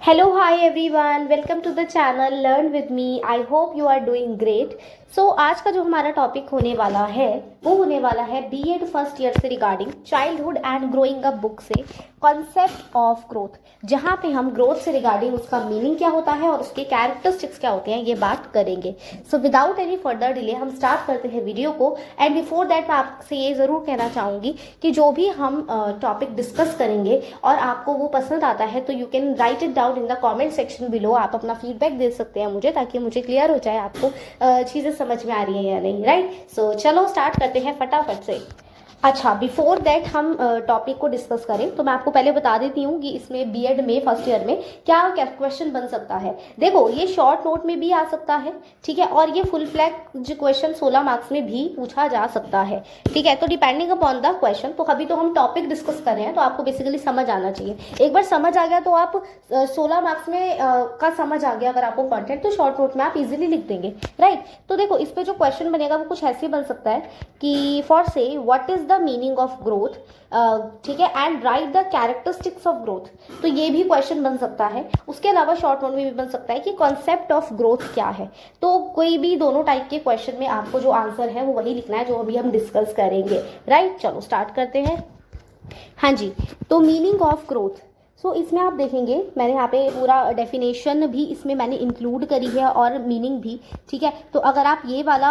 Hello, hi everyone. Welcome to the channel Learn with me. I hope you are doing great. So आज का जो हमारा topic होने वाला है वो होने वाला है बीएड फर्स्ट ईयर से regarding childhood and growing up book से कॉन्सेप्ट ऑफ ग्रोथ, जहाँ पे हम ग्रोथ से रिगार्डिंग उसका मीनिंग क्या होता है और उसके कैरेक्टरिस्टिक्स क्या होते हैं ये बात करेंगे। So without any further delay हम स्टार्ट करते हैं वीडियो को। एंड बिफोर दैट मैं आपसे ये ज़रूर कहना चाहूँगी कि जो भी हम टॉपिक डिस्कस करेंगे और आपको वो पसंद आता है तो you can write it down in the comment section below. आप अपना फीडबैक दे सकते हैं मुझे, ताकि मुझे क्लियर हो जाए आपको चीज़ें समझ में आ रही है या नहीं। राइट, सो चलो स्टार्ट करते हैं फटाफट से। अच्छा, बिफोर दैट हम टॉपिक को डिस्कस करें तो मैं आपको पहले बता देती हूँ कि इसमें बीएड में फर्स्ट ईयर में क्या क्या क्वेश्चन बन सकता है। देखो, ये शॉर्ट नोट में भी आ सकता है, ठीक है, और ये फुल फ्लैग क्वेश्चन 16 मार्क्स में भी पूछा जा सकता है, ठीक है। तो डिपेंडिंग अपॉन द क्वेश्चन, तो अभी तो हम टॉपिक डिस्कस कर रहे हैं तो आपको बेसिकली समझ आना चाहिए। एक बार समझ आ गया तो आप 16 मार्क्स में का समझ आ गया अगर आपको कॉन्टेंट, तो शॉर्ट नोट में आप इजिली लिख देंगे। राइट, तो देखो इस पे जो क्वेश्चन बनेगा वो कुछ ऐसे बन सकता है कि फॉर से what is the meaning of growth, ठीक है, and right the characteristics of growth. तो ये भी क्वेश्चन बन सकता है। उसके अलावा शॉर्ट नोट में भी बन सकता है कि कॉन्सेप्ट ऑफ ग्रोथ क्या है। तो कोई भी दोनों टाइप के क्वेश्चन में आपको जो आंसर है वो वही लिखना है जो अभी हम डिस्कस करेंगे। राइट, चलो स्टार्ट करते हैं। हाँ जी, तो मीनिंग ऑफ ग्रोथ, सो इसमें आप देखेंगे मैंने यहाँ पे पूरा डेफिनेशन भी इसमें मैंने इंक्लूड करी है और मीनिंग भी, ठीक है। तो अगर आप ये वाला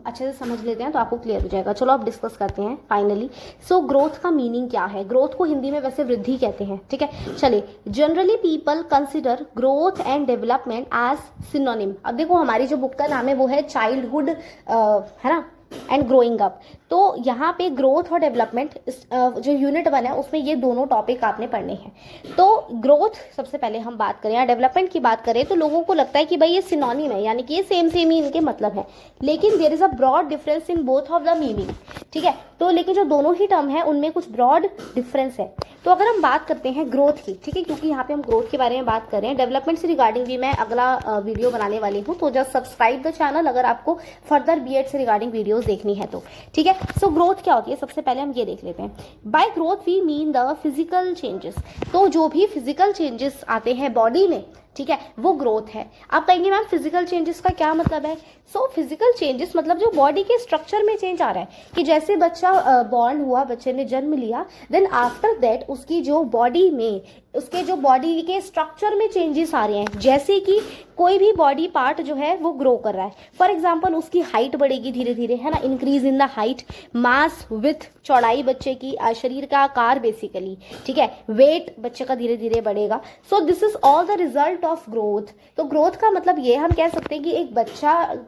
अच्छे से समझ लेते हैं तो आपको क्लियर हो जाएगा। चलो अब डिस्कस करते हैं फाइनली। सो ग्रोथ का मीनिंग क्या है? ग्रोथ को हिंदी में वैसे वृद्धि कहते हैं, ठीक है। चलिए, generally people consider growth and development as synonym. अब देखो हमारी जो बुक का नाम है वो है चाइल्डहुड, है ना, एंड ग्रोइंग अप। तो यहाँ पे ग्रोथ और डेवलपमेंट जो यूनिट 1 है उसमें ये दोनों टॉपिक आपने पढ़ने हैं। तो ग्रोथ सबसे पहले हम बात करें या डेवलपमेंट की बात करें तो लोगों को लगता है कि भाई ये सिनोनिम है, यानी कि ये सेम सेम ही इनके मतलब है, लेकिन there is a broad difference in both of the meaning, ठीक है। तो लेकिन जो दोनों ही टर्म है उनमें कुछ ब्रॉड डिफरेंस है। तो अगर हम बात करते हैं ग्रोथ की, ठीक है, क्योंकि यहाँ पे हम ग्रोथ के बारे में बात कर रहे हैं, डेवलपमेंट से रिगार्डिंग भी मैं अगला वीडियो बनाने वाली हूँ, तो जस्ट सब्सक्राइब द चैनल अगर आपको फर्दर बीएड से रिगार्डिंग वीडियोस देखनी है तो, ठीक है। सो ग्रोथ क्या होती है सबसे पहले हम ये देख लेते हैं। By growth we mean the physical changes. तो जो भी फिजिकल चेंजेस आते हैं बॉडी में, ठीक है, वो ग्रोथ है। आप कहेंगे मैम फिजिकल चेंजेस का क्या मतलब है? सो फिजिकल चेंजेस मतलब जो बॉडी के स्ट्रक्चर में चेंज आ रहा है, कि जैसे बच्चा बॉर्न हुआ, बच्चे ने जन्म लिया, देन आफ्टर दैट उसकी जो बॉडी में, उसके जो बॉडी के स्ट्रक्चर में चेंजेस आ रहे हैं, जैसे कि कोई भी बॉडी पार्ट जो है वो ग्रो कर रहा है। फॉर एग्जाम्पल उसकी हाइट बढ़ेगी धीरे धीरे, है ना, increase in the height, mass with, चौड़ाई बच्चे की, शरीर का आकार बेसिकली, ठीक है, वेट बच्चे का धीरे धीरे बढ़ेगा। So this is all the result of growth. तो ग्रोथ का मतलब ये हम कह सकते हैं कि एक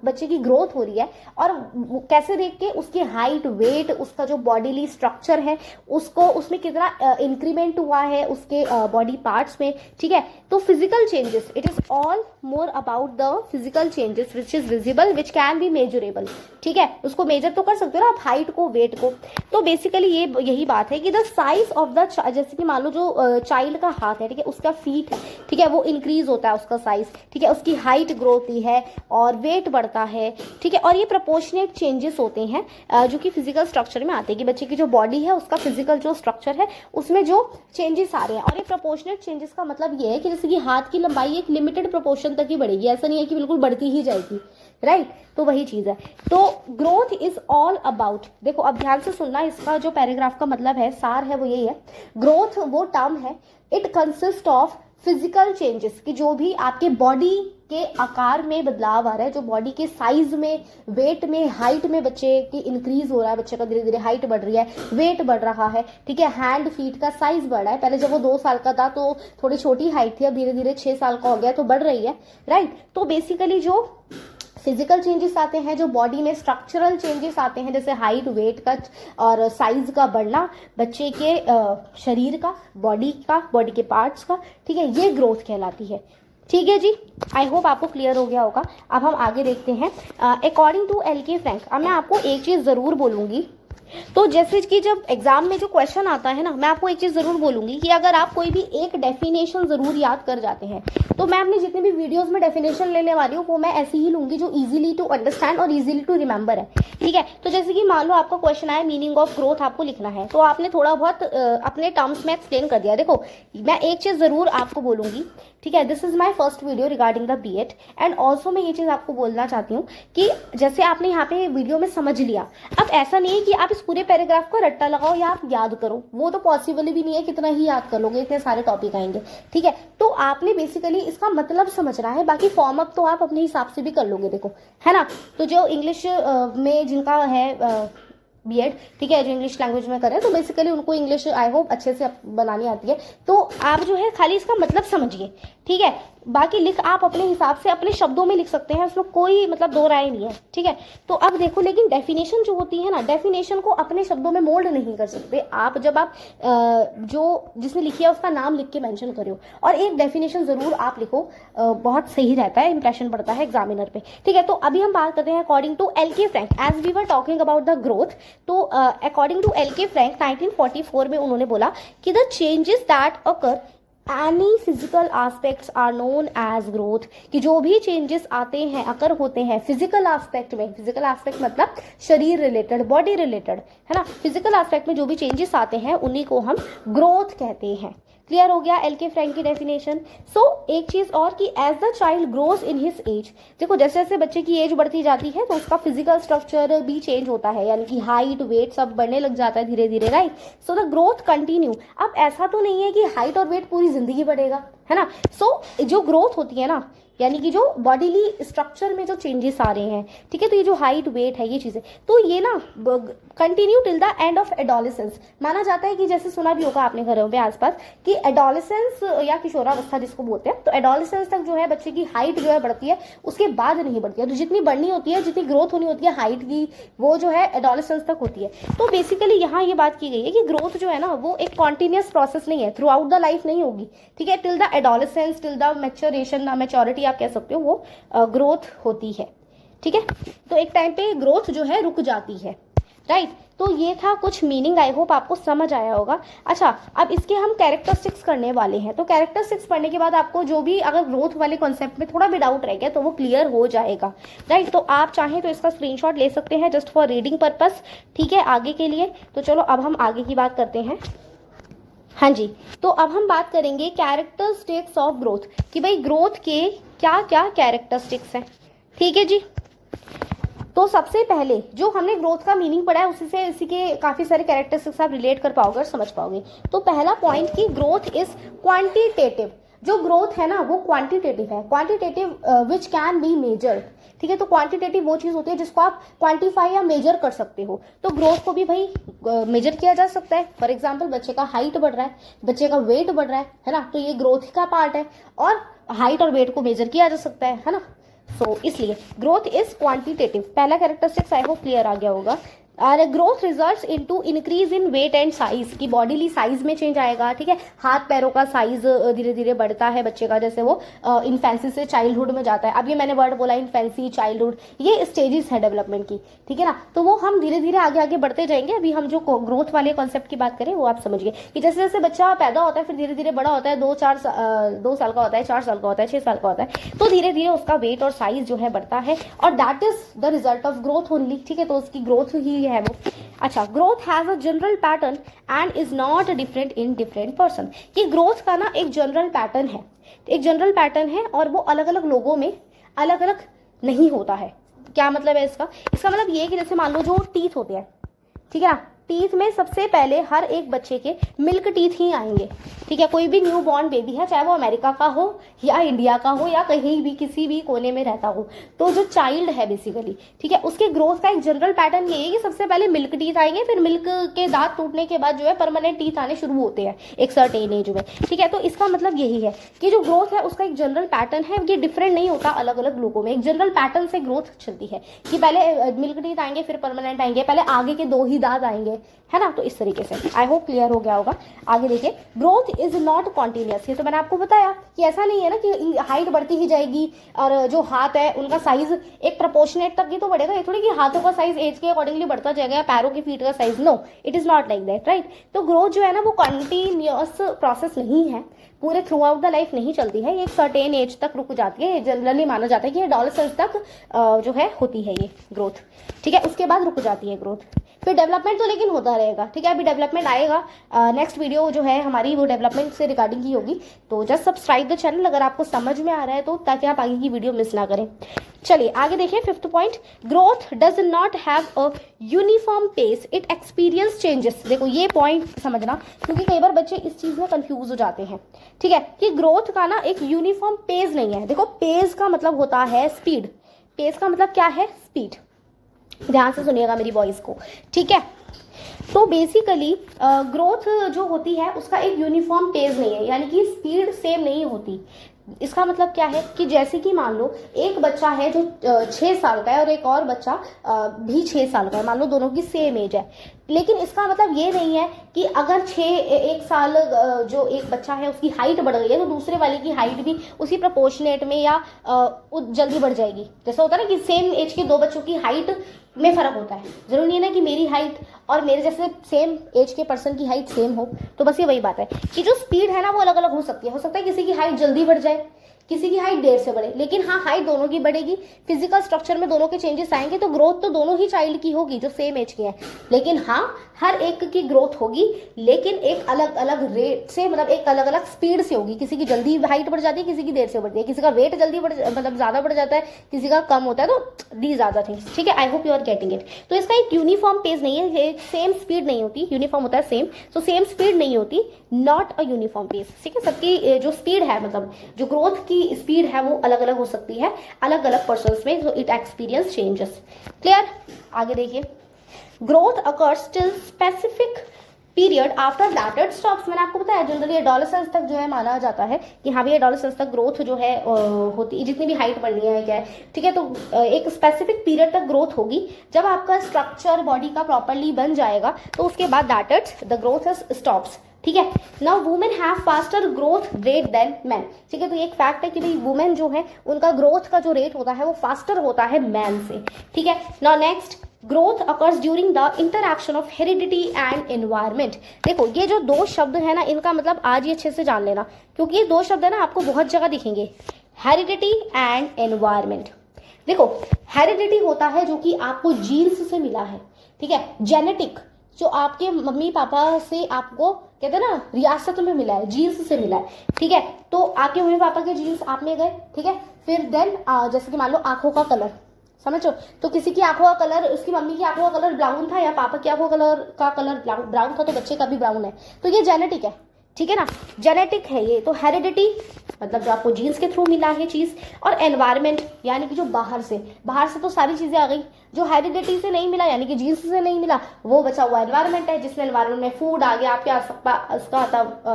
बच्चे की ग्रोथ हो रही है, और कैसे देख के उसकी हाइट, वेट, उसका जो बॉडीली स्ट्रक्चर है उसको, उसमें कितना इंक्रीमेंट हुआ है उसके बॉडी पार्ट्स में, ठीक है। तो physical changes, it is all more about the physical changes which is visible which can be measurable, ठीक है। उसको मेजर तो कर सकते हो ना आप, हाइट को, वेट को। तो बेसिकली ये यही बात है कि द साइज ऑफ द, जैसे कि मान लो जो चाइल्ड का हाथ है, ठीक है, उसका फीट है, ठीक है, वो इंक्रीज होता है उसका साइज, ठीक है, उसकी हाइट ग्रो होती है और वेट बढ़ता है, ठीक है। और ये प्रोपोर्शनेट चेंजेस होते हैं जो कि फिजिकल स्ट्रक्चर में आते हैं, कि बच्चे की जो बॉडी है उसका फिजिकल जो स्ट्रक्चर है उसमें जो चेंजेस आ रहे हैं। और ये प्रोपोर्शनेट चेंजेस का मतलब ये है कि जैसे कि हाथ की लंबाई एक लिमिटेड प्रोपोर्शन तक ही बढ़ेगी, ऐसा नहीं है कि बिल्कुल बढ़ती ही जाएगी। राइट, तो वही चीज है। तो ग्रोथ इज ऑल अबाउट, देखो अब ध्यान से सुनना, इसका जो पैराग्राफ का मतलब है, सार है, वो यही है। ग्रोथ वो टर्म है, it consist of physical changes, कि जो भी आपके बॉडी के आकार में बदलाव आ रहा है, जो बॉडी के साइज में, वेट में, हाइट में बच्चे की इंक्रीज हो रहा है, बच्चे का धीरे धीरे हाइट बढ़ रही है, वेट बढ़ रहा है, ठीक है, हैंड फीट का साइज बढ़ रहा है। पहले जब वो 2 साल का था तो थोड़ी छोटी हाइट थी, अब धीरे धीरे 6 साल का हो गया तो बढ़ रही है। राइट, तो बेसिकली जो फिजिकल चेंजेस आते हैं, जो बॉडी में स्ट्रक्चरल चेंजेस आते हैं, जैसे हाइट, वेट का और साइज का बढ़ना बच्चे के शरीर का, बॉडी का, बॉडी के पार्ट्स का, ठीक है, ये ग्रोथ कहलाती है। ठीक है जी, आई होप आपको क्लियर हो गया होगा। अब हम आगे देखते हैं। अकॉर्डिंग टू एल के फ्रैंक, अब मैं आपको एक चीज़ ज़रूर बोलूँगी तो जैसे कि जब एग्जाम में जो क्वेश्चन आता है ना, मैं आपको एक चीज़ ज़रूर बोलूँगी कि अगर आप कोई भी एक डेफिनेशन ज़रूर याद कर जाते हैं, तो मैं अपने जितने भी वीडियोस में डेफिनेशन लेने वाली हूँ वो मैं ऐसी ही लूँगी जो इजीली टू अंडरस्टैंड और इजीली टू रिमेंबर है, ठीक है। तो जैसे कि मान लो आपका क्वेश्चन आया मीनिंग ऑफ ग्रोथ आपको लिखना है, तो आपने थोड़ा बहुत अपने टर्म्स में एक्सप्लेन कर दिया। देखो मैं एक चीज़ ज़रूर आपको बोलूँगी, ठीक है, this is my first video regarding the BEd, and also मैं ये चीज़ आपको बोलना चाहती हूँ कि जैसे आपने यहाँ पे वीडियो में समझ लिया, अब ऐसा नहीं है कि आप इस पूरे पैराग्राफ को रट्टा लगाओ या आप याद करो, वो तो पॉसिबल भी नहीं है, कितना ही याद कर लोगे, इतने सारे टॉपिक आएंगे, ठीक है। तो आपने बेसिकली इसका मतलब समझना है, बाकी फॉर्म अप तो आप अपने हिसाब से भी कर लोगे, देखो है ना। तो जो इंग्लिश में जिनका है बीएड, ठीक है, जो इंग्लिश लैंग्वेज में करें, तो बेसिकली उनको इंग्लिश आई होप अच्छे से बनानी आती है, तो आप जो है खाली इसका मतलब समझिए, ठीक है। बाकी लिख आप अपने हिसाब से अपने शब्दों में लिख सकते हैं, उसमें कोई मतलब दो राय नहीं है, ठीक है। तो अब देखो, लेकिन डेफिनेशन जो होती है ना, डेफिनेशन को अपने शब्दों में मोल्ड नहीं कर सकते आप। जब आप जो जिसने लिखी है उसका नाम लिख के मेंशन करो और एक डेफिनेशन जरूर आप लिखो, बहुत सही रहता है, इंप्रेशन पड़ता है एग्जामिनर पे, ठीक है। तो अभी हम बात करते हैं according to LK. Frank, as we were talking about the growth. तो अकॉर्डिंग टू एल.के. फ्रैंक 1944 में उन्होंने बोला कि the changes that occur any physical aspects are known as growth, कि जो भी चेंजेस आते हैं अकर होते हैं फिजिकल एस्पेक्ट में, फिजिकल एस्पेक्ट मतलब शरीर रिलेटेड, बॉडी रिलेटेड, है ना, फिजिकल एस्पेक्ट में जो भी चेंजेस आते हैं उन्हीं को हम ग्रोथ कहते हैं। क्लियर हो गया एल.के. फ्रैंक की डेफिनेशन। सो एक चीज और कि as the child grows in his age, देखो जैसे जैसे बच्चे की एज बढ़ती जाती है तो उसका फिजिकल स्ट्रक्चर भी चेंज होता है, यानी कि हाइट वेट सब बढ़ने लग जाता है धीरे धीरे, right. So the growth continue. अब ऐसा तो नहीं है कि हाइट और वेट पूरी जिंदगी बढ़ेगा, है ना। सो जो ग्रोथ होती है ना, यानी कि जो बॉडीली स्ट्रक्चर में जो चेंजेस आ रहे हैं, ठीक है, तो ये जो हाइट वेट है ये चीजें, तो ये ना continue till the end of adolescence. माना जाता है कि जैसे सुना भी होगा आपने घरों पे आसपास कि एडोलेसेंस या किशोरावस्था जिसको बोलते हैं, तो एडोलेसेंस तक जो है बच्चे की हाइट जो है बढ़ती है, उसके बाद नहीं बढ़ती है। तो जितनी बढ़नी होती है, जितनी ग्रोथ होनी होती है हाइट की, वो जो है एडोलेसेंस तक होती है। तो बेसिकली यहाँ ये बात की गई है कि ग्रोथ जो है ना वो एक कॉन्टिन्यूस प्रोसेस नहीं है, थ्रू आउट द लाइफ नहीं होगी, ठीक है। Till the adolescence, till the maturation, maturity आप कह सकते हो, वो ग्रोथ होती है, ठीक है। तो एक टाइम पे ग्रोथ जो है रुक जाती है, राइट। तो ये था कुछ मीनिंग, आई होप आपको समझ आया होगा। अच्छा, अब इसके हम कैरेक्टरिस्टिक्स करने वाले हैं। तो कैरेक्टरिस्टिक्स पढ़ने के बाद आपको जो भी अगर ग्रोथ वाले कॉन्सेप्ट में थोड़ा भी डाउट रह गया तो वो क्लियर हो जाएगा, राइट। तो आप चाहें तो इसका स्क्रीनशॉट ले सकते हैं जस्ट फॉर रीडिंग पर्पस, ठीक है, आगे के लिए। तो चलो अब हम आगे की बात करते हैं। हाँ जी, तो अब हम बात करेंगे कैरेक्टरिस्टिक्स ऑफ ग्रोथ, कि भाई ग्रोथ के क्या क्या कैरेक्टरिस्टिक्स हैं, ठीक है जी। तो सबसे पहले जो हमने ग्रोथ का मीनिंग पढ़ा है उसी से इसी के काफी सारे कैरेक्टरिस्टिक्स आप रिलेट कर पाओगे और समझ पाओगे। तो पहला पॉइंट कि ग्रोथ इज क्वांटिटेटिव। जो ग्रोथ है ना वो क्वांटिटेटिव है, quantitative which can be measured, ठीक है। तो क्वांटिटेटिव वो चीज होती है जिसको आप क्वांटिफाई या मेजर कर सकते हो। तो ग्रोथ को भी भाई मेजर किया जा सकता है। फॉर एग्जांपल बच्चे का हाइट बढ़ रहा है, बच्चे का वेट बढ़ रहा है ना, तो ये ग्रोथ का पार्ट है, और हाइट और वेट को मेजर किया जा सकता है ना। सो इसलिए ग्रोथ इज क्वांटिटेटिव। पहला कैरेक्टरिस्टिक्स आई होप क्लियर आ गया होगा। और growth results into increase in weight and size, की बॉडीली साइज में चेंज आएगा, ठीक है। हाथ पैरों का साइज धीरे धीरे बढ़ता है बच्चे का, जैसे वो इन्फेंसी से चाइल्डहुड में जाता है। अब ये मैंने वर्ड बोला इन्फेंसी, चाइल्डहुड, ये स्टेजेस है डेवलपमेंट की, ठीक है ना। तो वो हम धीरे धीरे आगे आगे बढ़ते जाएंगे। अभी हम जो ग्रोथ वाले कॉन्सेप्ट की बात करें वो आप समझिए कि जैसे जैसे बच्चा पैदा होता है फिर धीरे धीरे बड़ा होता है, 2 साल का होता है, 4 साल का होता है, 6 साल का होता है, तो धीरे धीरे उसका वेट और साइज जो है बढ़ता है, और that is the result of growth only, ठीक है। तो उसकी ग्रोथ ही है वो। अच्छा, growth has a general pattern and is not different in different person, कि ग्रोथ का ना एक जनरल पैटर्न है, एक जनरल पैटर्न है और वो अलग अलग लोगों में अलग अलग नहीं होता है। क्या मतलब है इसका? इसका मतलब ये है कि जैसे मान लो जो टीथ होते हैं, ठीक है ना, टीथ में सबसे पहले हर एक बच्चे के मिल्क टीथ ही आएंगे, ठीक है। कोई भी न्यू बॉर्न बेबी है, चाहे वो अमेरिका का हो या इंडिया का हो या कहीं भी किसी भी कोने में रहता हो, तो जो चाइल्ड है बेसिकली, ठीक है, उसके ग्रोथ का एक जनरल पैटर्न ये है कि सबसे पहले मिल्क टीथ आएंगे, फिर मिल्क के दांत टूटने के बाद जो है परमानेंट टीथ आने शुरू होते हैं एक सर्टेन एज में, ठीक है। तो इसका मतलब यही है कि जो ग्रोथ है उसका एक जनरल पैटर्न है, ये डिफरेंट नहीं होता अलग अलग लोगों में, एक जनरल पैटर्न से ग्रोथ चलती है कि पहले मिल्क टीथ आएंगे फिर परमानेंट आएंगे, पहले आगे के 2 ही दांत आएंगे, है ना। तो इस तरीके से आई होप क्लियर हो गया होगा। आगे देखिए, ग्रोथ इज नॉट कॉन्टिन्यूअस। ये तो मैंने आपको बताया कि ऐसा नहीं है ना कि हाइट बढ़ती ही जाएगी और जो हाथ है उनका साइज एक प्रोपोर्शनेट तक ही तो बढ़ेगा। ये थोड़ी कि हाथों का साइज एज के अकॉर्डिंगली बढ़ता जाएगा या पैरों की फीट का size, no it is not like that, right. तो ग्रोथ जो है ना वो कंटिन्यूअस प्रोसेस नहीं है, पूरे थ्रू आउट द लाइफ नहीं चलती है, एक सर्टेन एज तक रुक जाती है। जनरली माना जाता है कि एडोलेसेंस तक जो है होती है ये ग्रोथ, ठीक है, उसके बाद रुक जाती है ग्रोथ। फिर डेवलपमेंट तो लेकिन होता रहेगा, ठीक है। अभी डेवलपमेंट आएगा, नेक्स्ट वीडियो जो है हमारी वो डेवलपमेंट से रिगार्डिंग की होगी। तो जस्ट सब्सक्राइब द चैनल अगर आपको समझ में आ रहा है तो, ताकि आप आगे की वीडियो मिस ना करें। चलिए आगे देखिए, 5th point, growth does not have a uniform pace, it experience changes. देखो ये पॉइंट समझना, क्योंकि कई बार बच्चे इस चीज में कंफ्यूज हो जाते हैं, ठीक है, कि ग्रोथ का ना एक यूनिफॉर्म पेस नहीं है। देखो पेस का मतलब होता है स्पीड, पेस का मतलब क्या है, स्पीड। ध्यान से सुनिएगा मेरी वॉइस को, ठीक है। तो बेसिकली ग्रोथ जो होती है उसका एक यूनिफॉर्म पेस नहीं है, यानी कि स्पीड सेम नहीं होती। इसका मतलब क्या है कि जैसे कि मान लो एक बच्चा है जो 6 साल का है और एक और बच्चा भी 6 साल का है, मान लो दोनों की सेम एज है, लेकिन इसका मतलब ये नहीं है कि अगर 1 साल जो एक बच्चा है उसकी हाइट बढ़ गई है तो दूसरे वाले की हाइट भी उसी प्रोपोर्शनेट में या जल्दी बढ़ जाएगी। जैसा होता है ना कि सेम एज के दो बच्चों की हाइट में फर्क होता है, जरूरी नहीं है ना कि मेरी हाइट और मेरे जैसे सेम एज के पर्सन की हाइट सेम हो। तो बस ये वही बात है कि जो स्पीड है ना वो अलग अलग हो सकती है। हो सकता है किसी की हाइट जल्दी बढ़ जाए, किसी की हाइट देर से बढ़े, लेकिन हाँ हाइट दोनों की बढ़ेगी, फिजिकल स्ट्रक्चर में दोनों के चेंजेस आएंगे, तो ग्रोथ तो दोनों ही चाइल्ड की होगी जो सेम एज के हैं। लेकिन हाँ हर एक की ग्रोथ होगी, लेकिन एक अलग अलग रेट से, मतलब एक अलग अलग स्पीड से होगी। किसी की जल्दी हाइट बढ़ जाती है, किसी की देर से बढ़ती है, किसी का वेट जल्दी मतलब ज्यादा बढ़ जाता है, किसी का कम होता है। तो दीज आर द थिंग्स, ठीक है। I hope you are getting it. तो इसका एक यूनिफॉर्म पेस नहीं है, सेम स्पीड नहीं होती। यूनिफॉर्म होता है सेम, तो सेम स्पीड नहीं होती, नॉट अ यूनिफॉर्म पेस, ठीक है। सबकी जो स्पीड है, मतलब जो ग्रोथ की स्पीड है वो अलग अलग हो सकती है अलग अलग पर्सन्स में, so it experience changes, clear. आगे देखिए, growth occurs till specific period after that it stops. मैंने आपको बताया जनरली एडोलेसेंस तक जो है माना जाता है कि हाँ भी एडोलेसेंस तक ग्रोथ जो है होती, जितनी भी हाइट बढ़नी है क्या है, ठीक है। तो एक स्पेसिफिक पीरियड तक ग्रोथ होगी, जब आपका स्ट्रक्चर बॉडी का प्रॉपरली बन जाएगा तो उसके बाद that it the growth stops, ठीक है। Now women have faster growth rate than man, ठीक है। तो ये एक फैक्ट है कि भाई वुमेन जो है उनका ग्रोथ का जो रेट होता है वो फास्टर होता है मैन से, ठीक है। Now next, growth occurs during the interaction of heredity and environment. देखो ये जो दो शब्द है ना, इनका मतलब आज ये अच्छे से जान लेना, क्योंकि ये दो शब्द है ना आपको बहुत जगह दिखेंगे, हेरिडिटी एंड एनवायरमेंट। देखो हेरिडिटी होता है जो कि आपको जीन्स से मिला है, ठीक है, जेनेटिक, जो आपके मम्मी पापा से आपको कहते हैं ना रियासत में मिला है, जीन्स से मिला है, ठीक है। तो आपके मम्मी पापा के जीन्स आप में गए, ठीक है। फिर देन जैसे कि मान लो आंखों का कलर, समझो, तो किसी की आंखों का कलर, उसकी मम्मी की आंखों का कलर ब्राउन था या पापा की आंखों का कलर ब्राउन था, तो बच्चे का भी ब्राउन है, तो ये जेनेटिक है, ठीक है ना, जेनेटिक है ये। तो हेरिडिटी मतलब जो आपको जीन्स के थ्रू मिला है चीज, और एनवायरमेंट यानी कि जो बाहर से तो सारी चीजें आ गई। जो हेरिडिटी से नहीं मिला यानी कि जीन्स से नहीं मिला, वो बचा हुआ एनवायरमेंट है, जिसमें एनवायरमेंट में फूड आ गया, आपके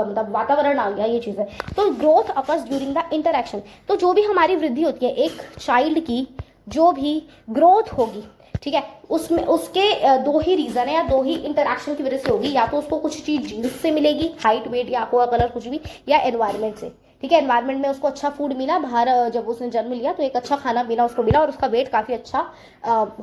मतलब वातावरण आ गया, ये चीज है। तो growth occurs during the interaction. तो जो भी हमारी वृद्धि होती है एक चाइल्ड की, जो भी ग्रोथ होगी, ठीक है, उसमें उसके दो ही रीजन है या दो ही इंटरैक्शन की वजह से होगी। या तो उसको कुछ चीज जीन्स से मिलेगी, हाइट वेट या आंखों का कलर कुछ भी, या एनवायरमेंट से, ठीक है। एनवायरमेंट में उसको अच्छा फूड मिला, बाहर जब उसने जन्म लिया तो एक अच्छा खाना पीना उसको मिला और उसका वेट काफी अच्छा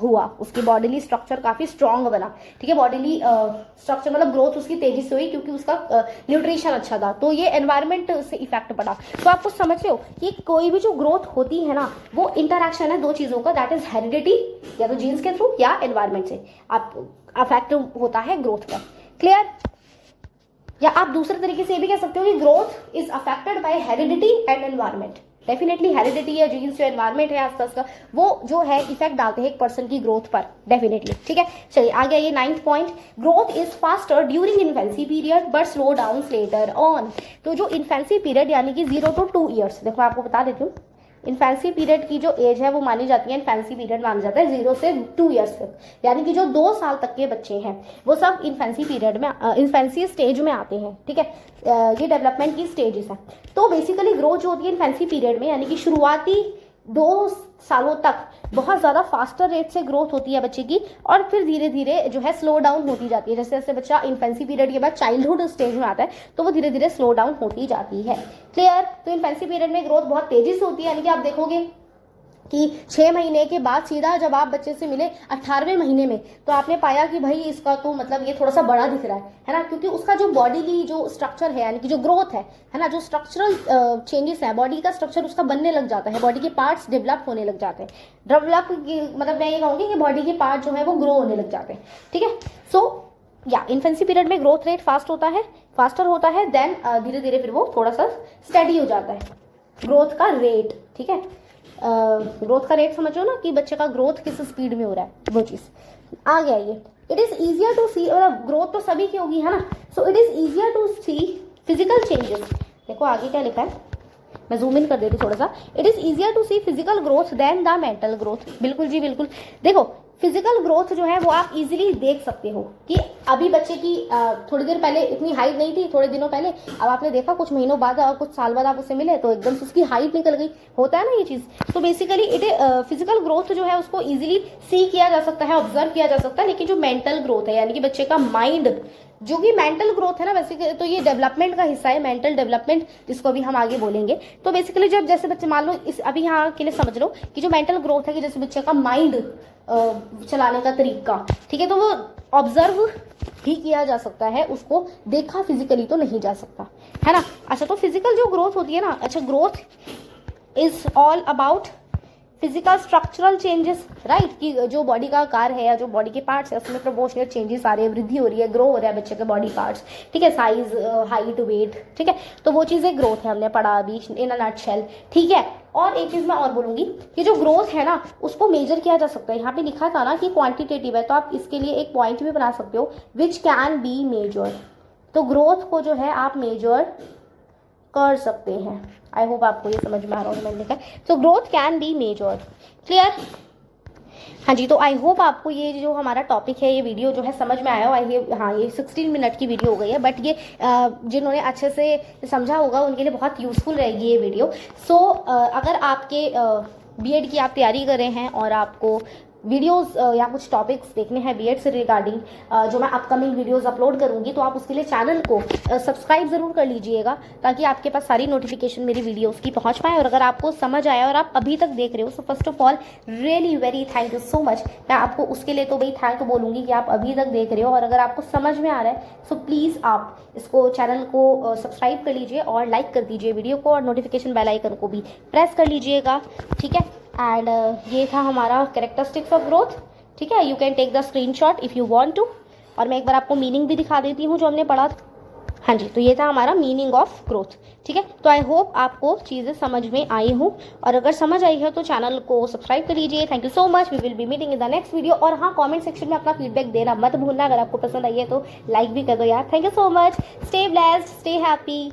हुआ, उसकी बॉडीली स्ट्रक्चर काफी स्ट्रांग बना, ठीक है। बॉडीली स्ट्रक्चर मतलब ग्रोथ उसकी तेजी से हुई क्योंकि उसका न्यूट्रिशन अच्छा था, तो ये एनवायरमेंट से इफेक्ट पड़ा। तो आप कुछ समझ रहे हो कि कोई भी जो ग्रोथ होती है ना वो इंटरैक्शन है दो चीजों का, दैट इज हेरिडिटी या तो जीन्स के थ्रू या एनवायरमेंट से आप अफेक्ट होता है ग्रोथ का, क्लियर। या आप दूसरे तरीके से ये भी कह सकते हो कि growth is affected by heredity and environment. Definitely heredity या जीन्स जो एनवायरमेंट है आसपास का, वो जो है इफेक्ट डालते हैं एक पर्सन की ग्रोथ पर, डेफिनेटली, ठीक है। चलिए आगे ये 9th point, growth is faster during infancy period but slow down later on. तो जो इन्फेंसी पीरियड यानी कि 0 to 2 ईयर्स, देखो आपको बता देती हूँ, इन्फेंसी पीरियड की जो एज है वो मानी जाती है, इन्फेंसी पीरियड माना जाता है 0 से 2 ईयर्स तक, यानी कि जो 2 साल तक के बच्चे हैं वो सब इन्फेंसी पीरियड में, इन्फेंसी स्टेज में आते हैं, ठीक है। ये डेवलपमेंट की स्टेजेस है। तो बेसिकली ग्रोथ जो होती है इन्फेंसी पीरियड में, यानी कि शुरुआती 2 सालों तक बहुत ज़्यादा फास्टर रेट से ग्रोथ होती है बच्चे की, और फिर धीरे धीरे जो है स्लो डाउन होती जाती है। जैसे जैसे बच्चा इन्फेंसी पीरियड के बाद चाइल्डहुड स्टेज में आता है तो वो धीरे धीरे स्लो डाउन होती जाती है। क्लियर? तो इन्फेंसी पीरियड में ग्रोथ बहुत तेजी से होती है, यानी कि आप देखोगे कि 6 महीने के बाद सीधा जब आप बच्चे से मिले 18वें महीने में, तो आपने पाया कि भाई इसका तो मतलब ये थोड़ा सा बड़ा दिख रहा है ना, क्योंकि उसका जो बॉडीली जो स्ट्रक्चर है, यानी कि जो ग्रोथ है ना, जो स्ट्रक्चरल चेंजेस है, बॉडी का स्ट्रक्चर उसका बनने लग जाता है, बॉडी के पार्ट्स डेवलप होने लग जाते हैं। डेवलप मतलब मैं ये कहूँगी कि बॉडी के पार्ट जो है वो ग्रो होने लग जाते हैं। ठीक है? सो या इन्फेंसी पीरियड में ग्रोथ रेट फास्टर होता है, देन धीरे धीरे फिर वो थोड़ा सा स्टडी हो जाता है ग्रोथ का रेट। ठीक है? ग्रोथ का रेट समझो ना कि बच्चे का ग्रोथ किस स्पीड में हो रहा है, वो चीज आ गया ये। It is easier to see, मतलब ग्रोथ तो सभी की होगी है ना, so it is easier to see physical changes. देखो आगे क्या लिखा है, मैं जूम इन कर देती हूँ थोड़ा सा। It is easier to see physical growth than the mental growth. बिल्कुल जी बिल्कुल। देखो फिजिकल ग्रोथ जो है वो आप इजीली देख सकते हो कि अभी बच्चे की थोड़ी देर पहले इतनी हाइट नहीं थी, थोड़े दिनों पहले, अब आपने देखा कुछ महीनों बाद और कुछ साल बाद आप उससे मिले तो एकदम से उसकी हाइट निकल गई। होता है ना ये चीज। तो बेसिकली फिजिकल ग्रोथ जो है उसको इजीली सी किया जा सकता है, ऑब्जर्व किया जा सकता है। लेकिन जो मेंटल ग्रोथ है, यानी कि बच्चे का माइंड, जो कि मेंटल ग्रोथ है ना, वैसे तो ये डेवलपमेंट का हिस्सा है, मेंटल डेवलपमेंट, जिसको अभी हम आगे बोलेंगे। तो बेसिकली जब जैसे बच्चे मान लो इस अभी यहाँ के लिए समझ लो कि जो मेंटल ग्रोथ है कि जैसे बच्चे का माइंड चलाने का तरीका, ठीक है, तो वो ऑब्जर्व ही किया जा सकता है, उसको देखा फिजिकली तो नहीं जा सकता है ना। अच्छा, तो फिजिकल जो ग्रोथ होती है ना, अच्छा, growth is all about physical structural changes, right, कि जो बॉडी का आकार है या जो बॉडी के पार्ट्स है उसमें प्रोपोर्शनल चेंजेस आ रहे हैं, वृद्धि हो रही है, ग्रो हो रहा है बच्चे के बॉडी पार्ट्स। ठीक है? Size, height, weight. ठीक है? तो वो चीज़ें ग्रोथ है, हमने पढ़ा अभी इन अ नटशेल। ठीक है? और एक चीज मैं और बोलूंगी कि जो ग्रोथ है ना उसको मेजर किया जा सकता है। यहाँ पे लिखा था ना कि क्वांटिटेटिव है, तो आप इसके लिए एक पॉइंट भी बना सकते हो, विच कैन बी मेजर्ड। तो ग्रोथ को जो है आप मेजर कर सकते हैं। आई होप आपको ये समझ में आ रहा है मैंने लिखा है। तो growth can be measured. Clear? हाँ जी, तो आई होप आपको ये जो हमारा टॉपिक है, ये वीडियो जो है समझ में आया हो। हाँ, ये 16 मिनट की वीडियो हो गई है, बट ये जिन्होंने अच्छे से समझा होगा उनके लिए बहुत यूजफुल रहेगी ये वीडियो। सो अगर आपके बीएड की आप तैयारी कर रहे हैं और आपको वीडियोस या कुछ टॉपिक्स देखने हैं बीएड से रिगार्डिंग, जो मैं अपकमिंग वीडियोस अपलोड करूंगी, तो आप उसके लिए चैनल को सब्सक्राइब जरूर कर लीजिएगा, ताकि आपके पास सारी नोटिफिकेशन मेरी वीडियोस की पहुंच पाए। और अगर आपको समझ आया और आप अभी तक देख रहे हो, so first of all really very thank you so much. मैं आपको उसके लिए तो भाई थैंक बोलूंगी कि आप अभी तक देख रहे हो, और अगर आपको समझ में आ रहा है सो प्लीज़ आप इसको चैनल को सब्सक्राइब कर लीजिए और लाइक कर दीजिए वीडियो को, और नोटिफिकेशन बेल आइकन को भी प्रेस कर लीजिएगा। ठीक है? एंड ये था हमारा कैरेक्टरिस्टिक्स ऑफ ग्रोथ। ठीक है? You can take the screenshot if you want to. और मैं एक बार आपको मीनिंग भी दिखा देती हूँ जो हमने पढ़ा था। हाँ जी, तो ये था हमारा मीनिंग ऑफ ग्रोथ। ठीक है? तो आई होप आपको चीज़ें समझ में आई हूँ, और अगर समझ आई है तो चैनल को सब्सक्राइब कर लीजिए। Thank you so much. We will be meeting in the next video. और हाँ, कमेंट सेक्शन में अपना फीडबैक देना मत भूलना। अगर आपको पसंद आई है तो लाइक भी कर दो यार। Thank you so much. Stay blessed, stay happy.